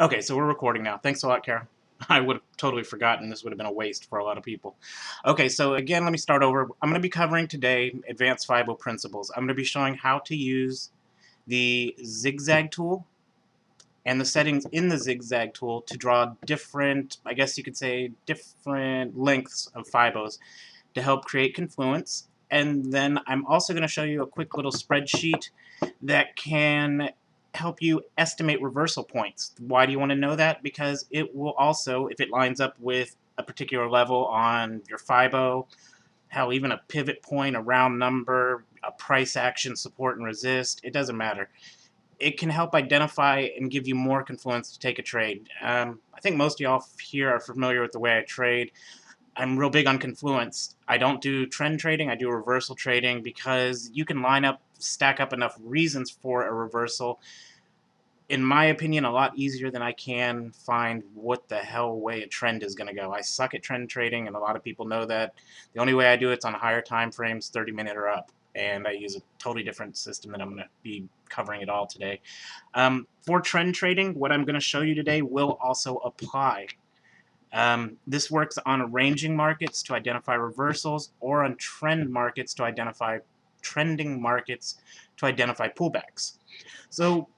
Okay, so we're recording now. Thanks a lot, Kara. I would have totally forgotten. This would have been a waste for a lot of people. Okay, so again, let me start over. I'm going to be covering today advanced Fibo principles. I'm going to be showing how to use the zigzag tool and the settings in the zigzag tool to draw different, I guess you could say, different lengths of Fibos to help create Confluence. And then I'm also going to show you a quick little spreadsheet that can help you estimate reversal points. Why do you want to know that? Because it will also, if it lines up with a particular level on your Fibo, hell, even a pivot point, a round number, a price action, support and resist, it doesn't matter. It can help identify and give you more confluence to take a trade. I think most of y'all here are familiar with the way I trade. I'm real big on Confluence. I don't do trend trading, I do reversal trading because you can line up, stack up enough reasons for a reversal, in my opinion, a lot easier than I can find what the hell way a trend is going to go. I suck at trend trading, and a lot of people know that. The only way I do it's on higher time frames, 30-minute or up, and I use a totally different system, and I'm going to be covering it all today. For trend trading, what I'm going to show you today will also apply. This works on arranging markets to identify reversals, or on trend markets to identify trending markets to identify pullbacks. So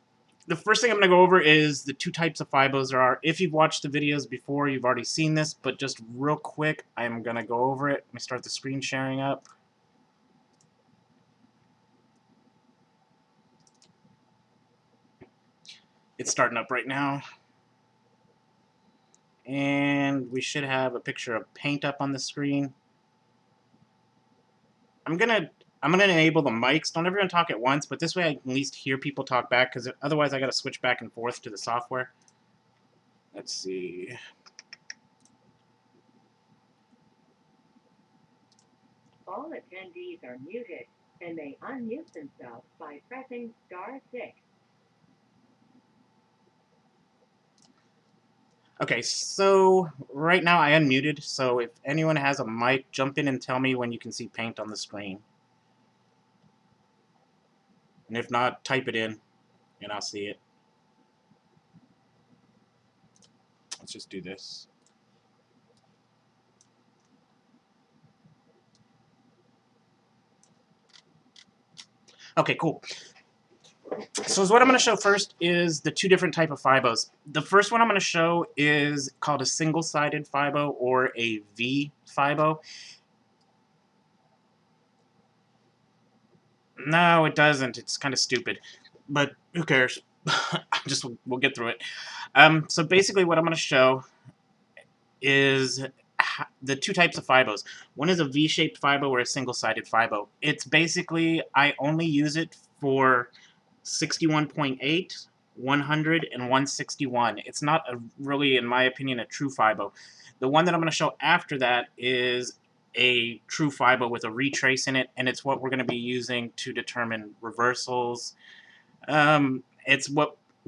the first thing I'm going to go over is the two types of Fibos there are. If you've watched the videos before, you've already seen this, but just real quick, I'm going to go over it. Let me start the screen sharing up. It's starting up right now. And we should have a picture of paint up on the screen. I'm gonna enable the mics. Don't everyone talk at once, but this way I can at least hear people talk back, because otherwise I gotta switch back and forth to the software. Let's see. All attendees are muted and may unmute themselves by pressing *6. Okay, so right now I unmuted, so if anyone has a mic, jump in and tell me when you can see paint on the screen. And if not, type it in, and I'll see it. Let's just do this. Okay, cool. So what I'm going to show first is the two different type of Fibos. The first one I'm going to show is called a single-sided Fibo, or a V Fibo. No, it doesn't. It's kind of stupid, but who cares? We'll get through it. So basically, what I'm going to show is the two types of Fibos. One is a V-shaped Fibo or a single-sided Fibo. It's basically, I only use it for 61.8, 100, and 161. It's not really, in my opinion, a true Fibo. The one that I'm going to show after that is a true Fibo with a retrace in it, and it's what we're going to be using to determine reversals. It's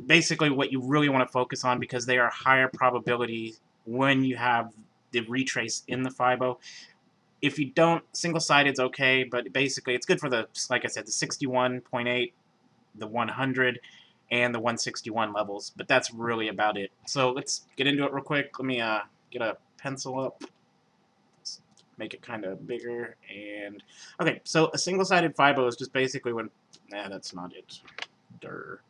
basically what you really want to focus on, because they are higher probability when you have the retrace in the Fibo. If you don't, single-sided is okay, but basically it's good for the, like I said, the 61.8, the 100, and the 161 levels, but that's really about it. So let's get into it real quick. Let me get a pencil up. Let's make it kind of bigger. And okay, so a single-sided Fibo is just basically when, that's not it. Durr.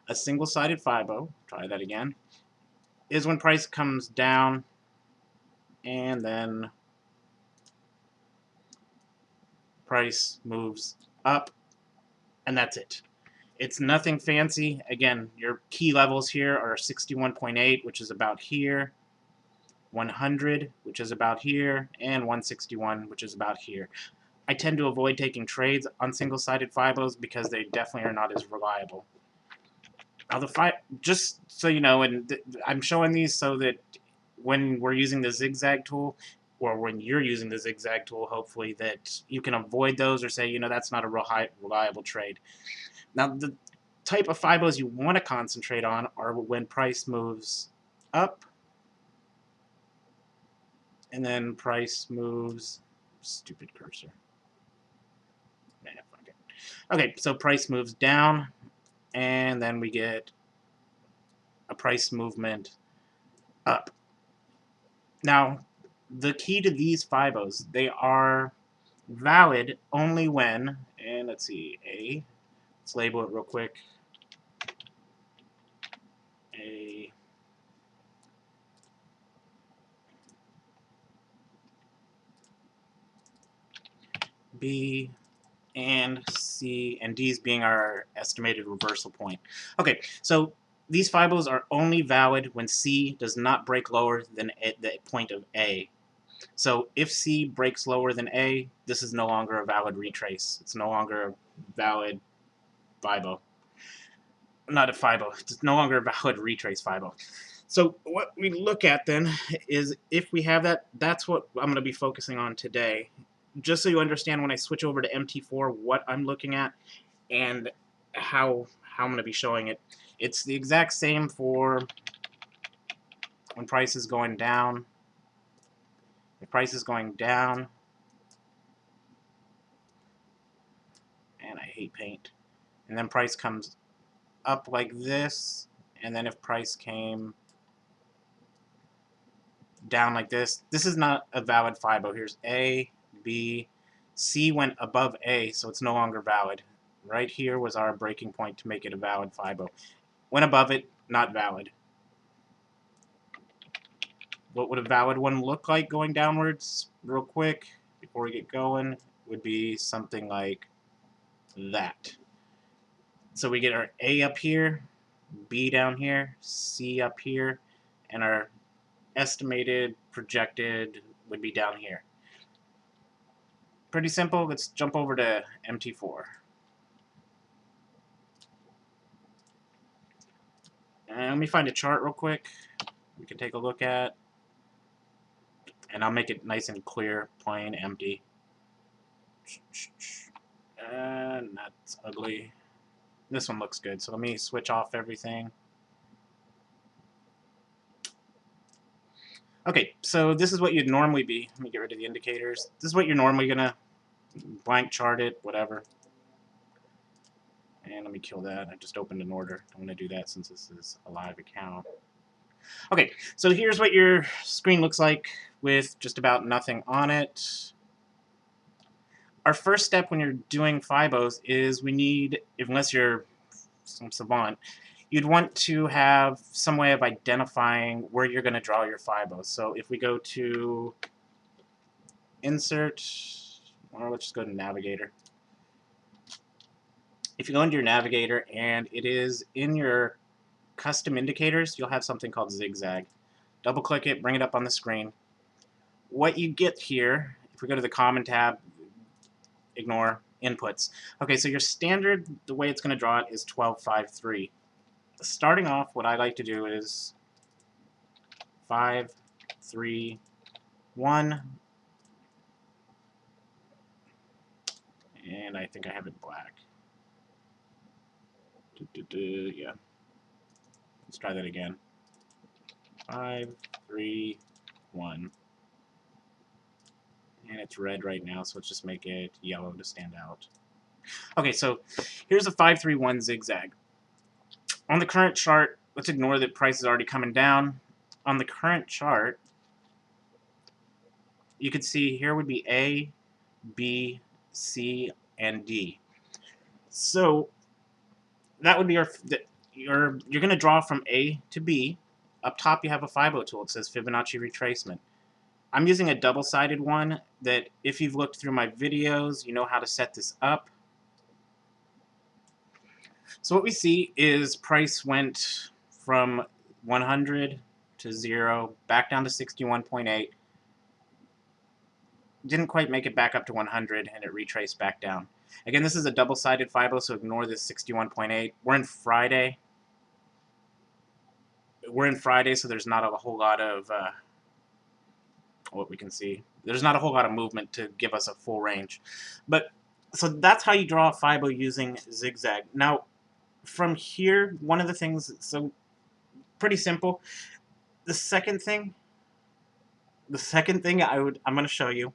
A single-sided Fibo, try that again, is when price comes down and then price moves up, and that's it. It's nothing fancy. Again, your key levels here are 61.8, which is about here, 100, which is about here, and 161, which is about here. I tend to avoid taking trades on single-sided Fibos because they definitely are not as reliable. Now, just so you know, and I'm showing these so that when we're using the zigzag tool, or when you're using the zigzag tool, hopefully, that you can avoid those, or say, you know, that's not a real reliable trade. Now, the type of Fibos you want to concentrate on are when price moves up, and then price moves, stupid cursor. Nah, fuck it. Okay, so price moves down, and then we get a price movement up. Now, the key to these Fibos, they are valid only when, and let's see, let's label it real quick. A, B, and C, and D's being our estimated reversal point. Okay, so these Fibos are only valid when C does not break lower than the point of A. So if C breaks lower than A, this is no longer a valid retrace. It's no longer a valid Fibo. Not a Fibo. It's no longer a valid retrace Fibo. So what we look at then is if we have that, that's what I'm going to be focusing on today. Just so you understand when I switch over to MT4 what I'm looking at and how I'm going to be showing it. It's the exact same for when price is going down. If price is going down, and I hate paint, and then price comes up like this, and then if price came down like this, this is not a valid Fibo. Here's A, B, C went above A, so it's no longer valid. Right here was our breaking point to make it a valid Fibo. Went above it, not valid. What would a valid one look like going downwards real quick before we get going? Would be something like that. So we get our A up here, B down here, C up here, and our estimated projected would be down here. Pretty simple. Let's jump over to MT4. And let me find a chart real quick we can take a look at. And I'll make it nice and clear, plain, empty. And that's ugly. This one looks good, so let me switch off everything. Okay, so this is what you'd normally be. Let me get rid of the indicators. This is what you're normally gonna blank chart it, whatever. And let me kill that. I just opened an order. I'm gonna do that since this is a live account. Okay, so here's what your screen looks like with just about nothing on it. Our first step when you're doing Fibos is we need, unless you're some savant, you'd want to have some way of identifying where you're going to draw your Fibos. So if we go to Insert, or let's just go to Navigator. If you go into your Navigator and it is in your custom indicators, you'll have something called Zigzag. Double click it, bring it up on the screen. What you get here, if we go to the Common tab, ignore inputs. Okay, so your standard, the way it's going to draw it is 1253. Starting off, what I like to do is 5, 3, 1, and I think I have it black. Yeah. Let's try that again. 5, 3, 1. And it's red right now, so let's just make it yellow to stand out. Okay, so here's a 531 zigzag. On the current chart, let's ignore that price is already coming down. On the current chart, you can see here would be A, B, C, and D. So that would be you're going to draw from A to B. Up top you have a Fibo tool. It says Fibonacci retracement. I'm using a double-sided one that if you've looked through my videos, you know how to set this up. So what we see is price went from 100 to 0, back down to 61.8. Didn't quite make it back up to 100, and it retraced back down. Again, this is a double-sided Fibo, so ignore this 61.8. We're in Friday. So there's not a whole lot of what we can see. There's not a whole lot of movement to give us a full range. But so that's how you draw a Fibo using zigzag. Now, from here, one of the things, so pretty simple. The second thing I'm going to show you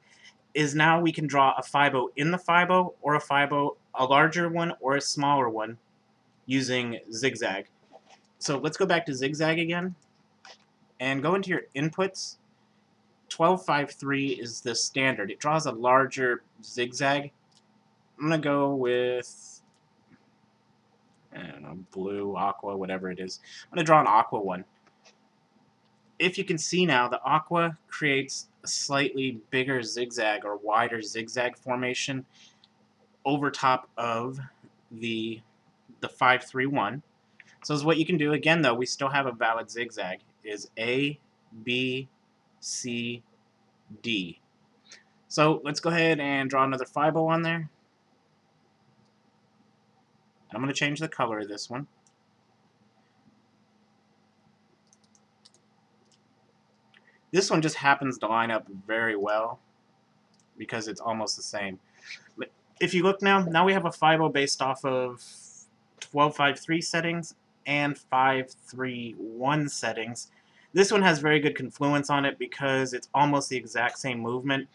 is now we can draw a Fibo in the Fibo, or a Fibo, a larger one or a smaller one, using zigzag. So let's go back to zigzag again and go into your inputs. 1253 is the standard. It draws a larger zigzag. I'm going to go with, I don't know, blue, aqua, whatever it is. I'm going to draw an aqua one. If you can see now, the aqua creates a slightly bigger zigzag or wider zigzag formation over top of the 531. So is what you can do. Again, though, we still have a valid zigzag. Is A, B, C, D. So let's go ahead and draw another Fibo on there. I'm going to change the color of this one. This one just happens to line up very well because it's almost the same. But if you look now we have a Fibo based off of 1253 settings and 531 settings. This one has very good confluence on it because it's almost the exact same movement.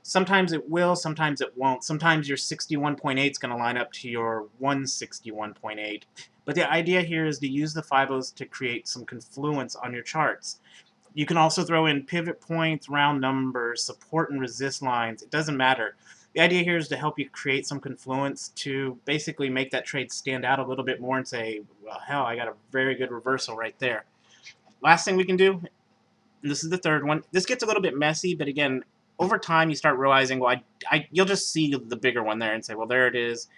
Sometimes it will, sometimes it won't. Sometimes your 61.8 is going to line up to your 161.8. But the idea here is to use the Fibos to create some confluence on your charts. You can also throw in pivot points, round numbers, support and resist lines. It doesn't matter. The idea here is to help you create some confluence to basically make that trade stand out a little bit more and say, well, hell, I got a very good reversal right there. Last thing we can do, and this is the third one. This gets a little bit messy, but again, over time you start realizing, well, you'll just see the bigger one there and say, well, there it is.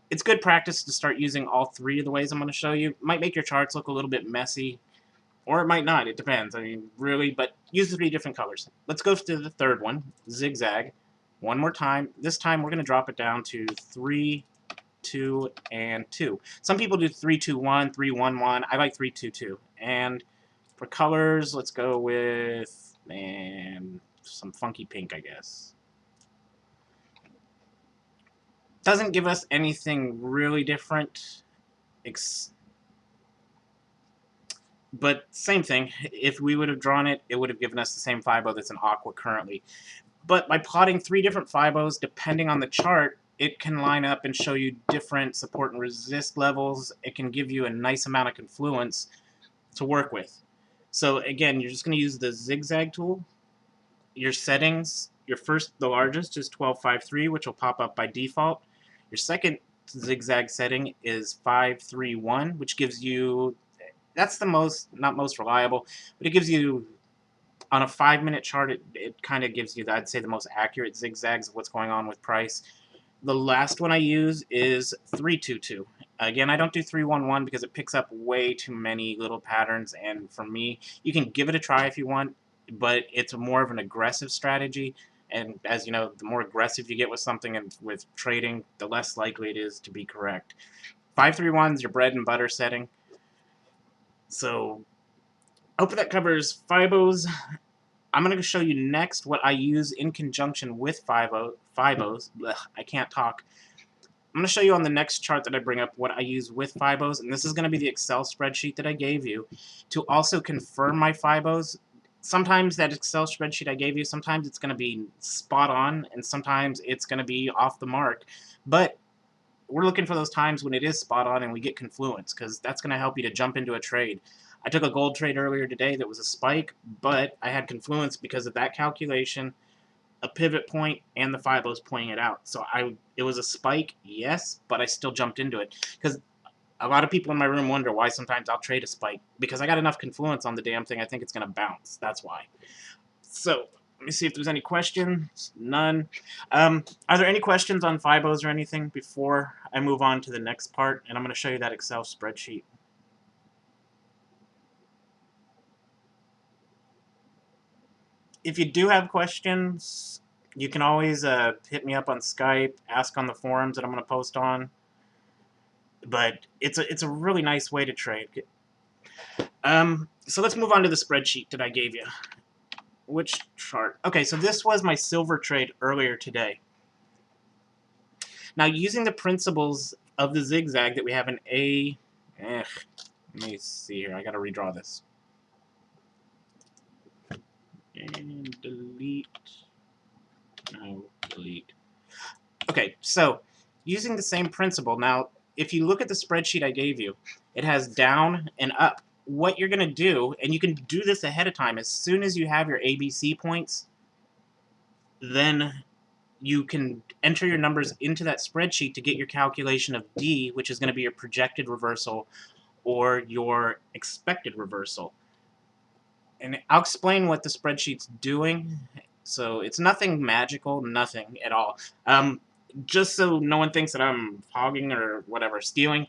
It's good practice to start using all three of the ways I'm going to show you. It might make your charts look a little bit messy, or it might not. It depends. I mean, really, but use the 3 different colors. Let's go to the third one, zigzag. One more time. This time we're going to drop it down to 3, 2, and 2. Some people do 3, 2, 1, 3, 1, 1. I like 3, 2, 2. And for colors, let's go with, man, some funky pink, I guess. Doesn't give us anything really different, but same thing. If we would have drawn it, it would have given us the same Fibo that's in aqua currently. But by plotting 3 different Fibos, depending on the chart, it can line up and show you different support and resist levels. It can give you a nice amount of confluence to work with. So again, you're just going to use the zigzag tool. Your settings, the largest is 1253, which will pop up by default. Your second zigzag setting is 531, which gives you, that's the not most reliable, but it gives you, on a 5-minute chart, it kind of gives you, I'd say, the most accurate zigzags of what's going on with price. The last one I use is 322. Again, I don't do 311 because it picks up way too many little patterns, and for me, you can give it a try if you want, but it's more of an aggressive strategy, and as you know, the more aggressive you get with something and with trading, the less likely it is to be correct. 531 is your bread and butter setting. So, I hope that covers Fibos. I'm going to show you next what I use in conjunction with Fibos. Ugh, I can't talk. I'm going to show you on the next chart that I bring up what I use with Fibos, and this is going to be the Excel spreadsheet that I gave you to also confirm my Fibos. Sometimes that Excel spreadsheet I gave you, sometimes it's going to be spot on, and sometimes it's going to be off the mark. But we're looking for those times when it is spot on and we get confluence, because that's going to help you to jump into a trade. I took a gold trade earlier today that was a spike, but I had confluence because of that calculation, a pivot point, and the Fibos pointing it out. So it was a spike, yes, but I still jumped into it. Because a lot of people in my room wonder why sometimes I'll trade a spike. Because I got enough confluence on the damn thing, I think it's going to bounce. That's why. So, let me see if there's any questions. None. Are there any questions on Fibos or anything before I move on to the next part? And I'm going to show you that Excel spreadsheet. If you do have questions, you can always hit me up on Skype, ask on the forums that I'm going to post on. But it's a really nice way to trade. So let's move on to the spreadsheet that I gave you. Which chart? Okay, so this was my silver trade earlier today. Now, using the principles of the zigzag that we have in A... let me see here. I got to redraw this. And delete. No, delete. Okay, so using the same principle, now if you look at the spreadsheet I gave you, it has down and up. What you're going to do, and you can do this ahead of time, as soon as you have your ABC points, then you can enter your numbers into that spreadsheet to get your calculation of D, which is going to be your projected reversal or your expected reversal. And I'll explain what the spreadsheet's doing. So it's nothing magical, nothing at all. Just so no one thinks that I'm hogging or whatever, stealing,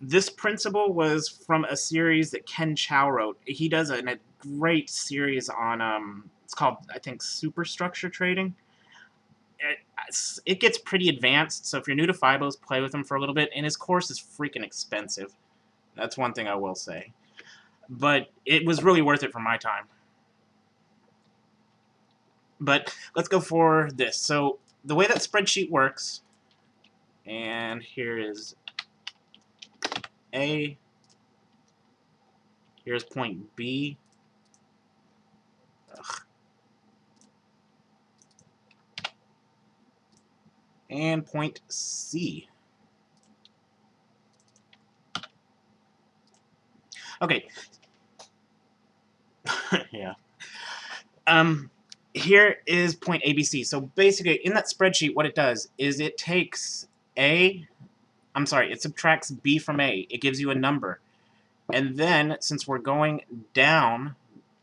this principle was from a series that Ken Chow wrote. He does a great series on, it's called, I think, superstructure trading. It gets pretty advanced, so if you're new to Fibos, play with him for a little bit, and his course is freaking expensive. That's one thing I will say. But it was really worth it for my time. But let's go for this. So the way that spreadsheet works, and here is A, here's point B. Ugh. And point C. Okay. Yeah. Here is point ABC. So basically, in that spreadsheet, what it does is it takes it subtracts B from A. It gives you a number. And then, since we're going down,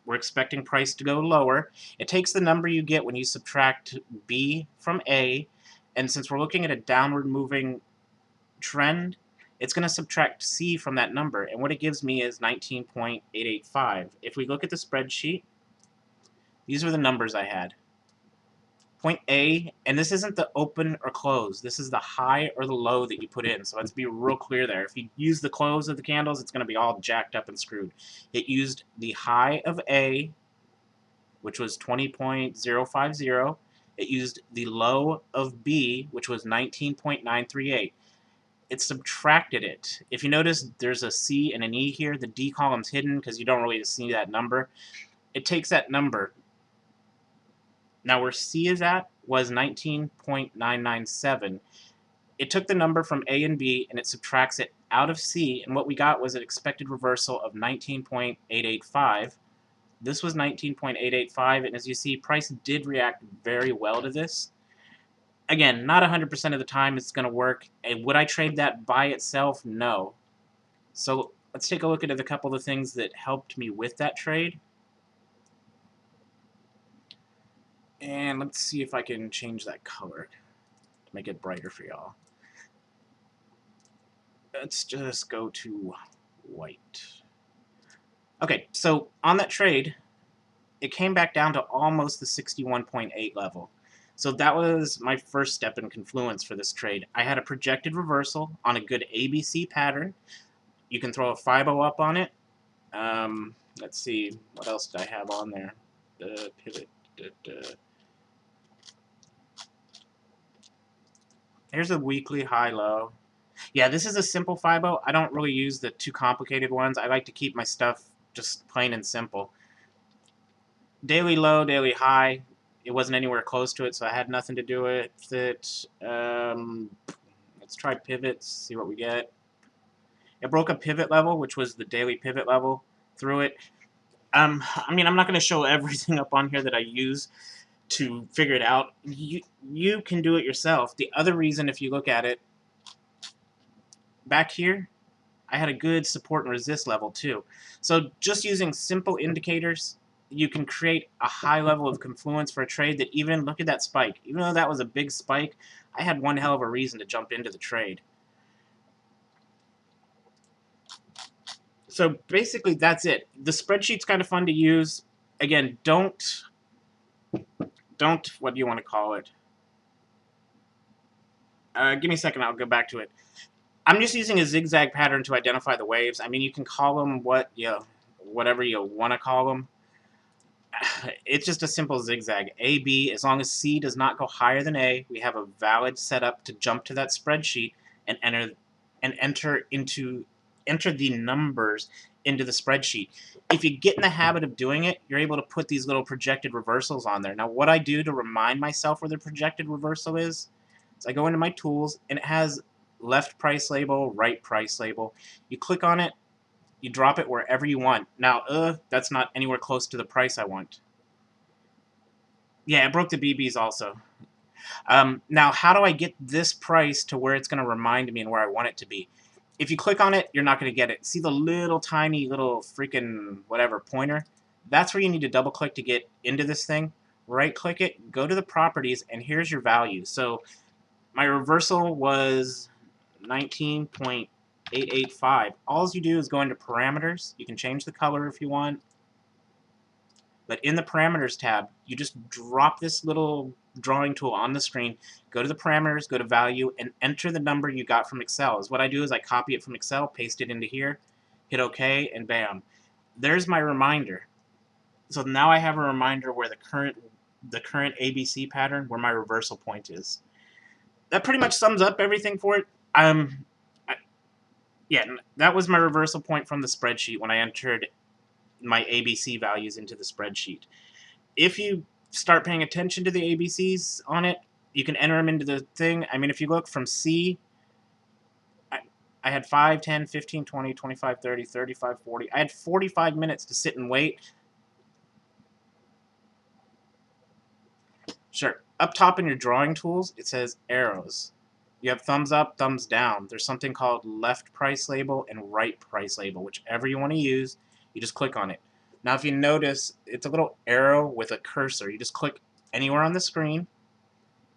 we're expecting price to go lower. It takes the number you get when you subtract B from A, and since we're looking at a downward moving trend, it's going to subtract C from that number, and what it gives me is 19.885. If we look at the spreadsheet, these are the numbers I had. Point A, and this isn't the open or close, this is the high or the low that you put in, so let's be real clear there. If you use the close of the candles, it's going to be all jacked up and screwed. It used the high of A, which was 20.050. It used the low of B, which was 19.938. It subtracted it. If you notice, there's a C and an E here. The D column's hidden because you don't really see that number. It takes that number. Now where C is at was 19.997. It took the number from A and B and it subtracts it out of C, and what we got was an expected reversal of 19.885. This was 19.885, and as you see, price did react very well to this. Again, not 100% of the time it's going to work. And would I trade that by itself? No. So let's take a look at a couple of the things that helped me with that trade. And let's see if I can change that color to make it brighter for y'all. Let's just go to white. Okay, so on that trade, it came back down to almost the 61.8 level. So that was my first step in Confluence for this trade. I had a projected reversal on a good ABC pattern. You can throw a Fibo up on it. Let's see, what else did I have on there? The pivot. Here's a weekly high-low. Yeah, this is a simple Fibo. I don't really use the too complicated ones. I like to keep my stuff just plain and simple. Daily low, daily high. It wasn't anywhere close to it, so I had nothing to do with it. Let's try pivots, see what we get. It broke a pivot level, which was the daily pivot level, through it. I mean, I'm not going to show everything up on here that I use to figure it out. You can do it yourself. The other reason, if you look at it, back here, I had a good support and resist level too. So just using simple indicators, you can create a high level of confluence for a trade that even, look at that spike. Even though that was a big spike, I had one hell of a reason to jump into the trade. So basically that's it. The spreadsheet's kind of fun to use. Again, don't, what do you want to call it? Give me a second, I'll go back to it. I'm just using a zigzag pattern to identify the waves. I mean, you can call them whatever you want to call them. It's just a simple zigzag. A, B, as long as C does not go higher than A, we have a valid setup to jump to that spreadsheet and enter the numbers into the spreadsheet. If you get in the habit of doing it, you're able to put these little projected reversals on there. Now, what I do to remind myself where the projected reversal is I go into my tools, and it has left price label, right price label. You click on it, you drop it wherever you want. Now, that's not anywhere close to the price I want. Yeah, it broke the BBs also. Now, how do I get this price to where it's going to remind me and where I want it to be? If you click on it, you're not going to get it. See the little tiny little freaking whatever pointer? That's where you need to double click to get into this thing. Right click it, go to the properties, and here's your value. So my reversal was 19.885. All you do is go into parameters. You can change the color if you want. But in the parameters tab, you just drop this little drawing tool on the screen, go to the parameters, go to value, and enter the number you got from Excel. What I do is I copy it from Excel, paste it into here, hit OK, and bam. There's my reminder. So now I have a reminder where the current ABC pattern, where my reversal point is. That pretty much sums up everything for it. Yeah, that was my reversal point from the spreadsheet when I entered my ABC values into the spreadsheet. If you start paying attention to the ABCs on it, you can enter them into the thing. I mean, if you look from C, I had 5, 10, 15, 20, 25, 30, 35, 40. I had 45 minutes to sit and wait. Sure. Up top in your drawing tools, it says arrows. You have thumbs up, thumbs down. There's something called left price label and right price label. Whichever you want to use, you just click on it. Now, if you notice, it's a little arrow with a cursor. You just click anywhere on the screen.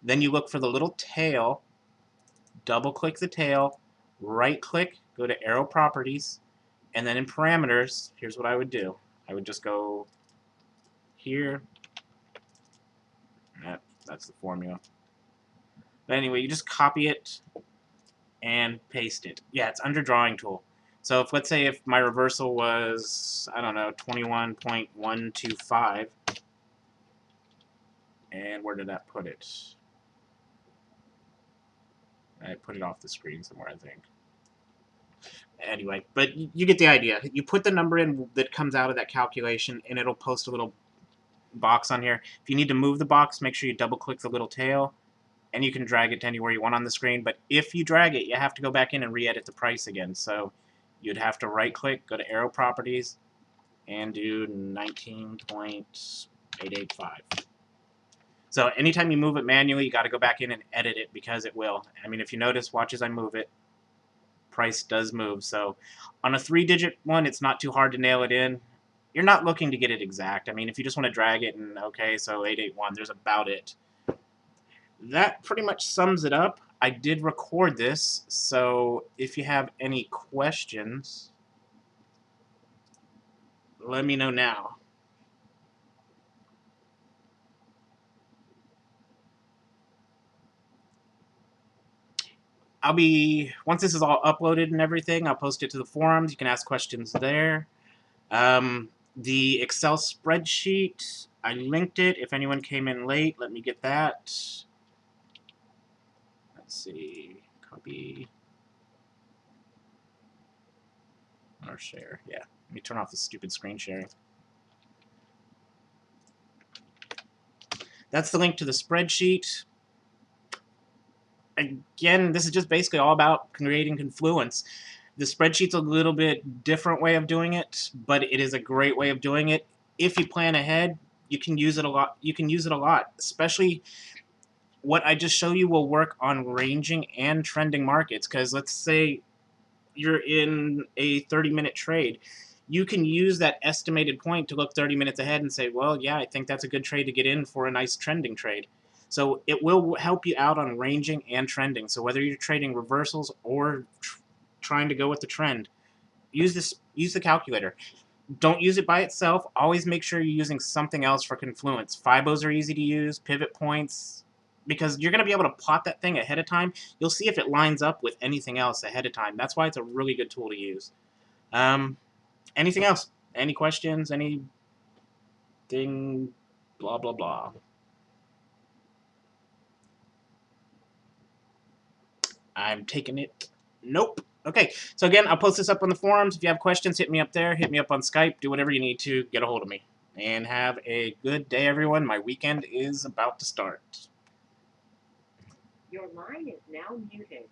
Then you look for the little tail, double click the tail, right click, go to arrow properties, and then in parameters, here's what I would do. I would just go here. That's the formula. But anyway, you just copy it and paste it. Yeah, it's under drawing tool. So let's say if my reversal was, I don't know, 21.125, and where did that put it? I put it off the screen somewhere, I think. Anyway, but you get the idea. You put the number in that comes out of that calculation, and it'll post a little box on here. If you need to move the box, make sure you double-click the little tail, and you can drag it to anywhere you want on the screen. But if you drag it, you have to go back in and re-edit the price again. So you'd have to right-click, go to arrow properties, and do 19.885. So anytime you move it manually, you got to go back in and edit it because it will. I mean, if you notice, watch as I move it, price does move. So on a 3-digit one, it's not too hard to nail it in. You're not looking to get it exact. I mean, if you just want to drag it and, okay, so 881, there's about it. That pretty much sums it up. I did record this, so if you have any questions, let me know now. Once this is all uploaded and everything, I'll post it to the forums. You can ask questions there. The Excel spreadsheet, I linked it. If anyone came in late, let me get that. Let's see, copy or share. Yeah, let me turn off the stupid screen sharing. That's the link to the spreadsheet. Again, this is just basically all about creating Confluence. The spreadsheet's a little bit different way of doing it, but it is a great way of doing it. If you plan ahead, you can use it a lot. You can use it a lot, especially what I just show you will work on ranging and trending markets. Because let's say you're in a 30-minute trade, you can use that estimated point to look 30 minutes ahead and say, well, yeah, I think that's a good trade to get in for a nice trending trade. So it will help you out on ranging and trending. So whether you're trading reversals or trying to go with the trend, use the calculator. Don't use it by itself. Always make sure you're using something else for Confluence. Fibos are easy to use, pivot points, because you're going to be able to plot that thing ahead of time. You'll see if it lines up with anything else ahead of time. That's why it's a really good tool to use. Anything else? Any questions? Anything? Blah, blah, blah. I'm taking it. Nope. Okay, so again, I'll post this up on the forums. If you have questions, hit me up there. Hit me up on Skype. Do whatever you need to get a hold of me. And have a good day, everyone. My weekend is about to start. Your line is now muted.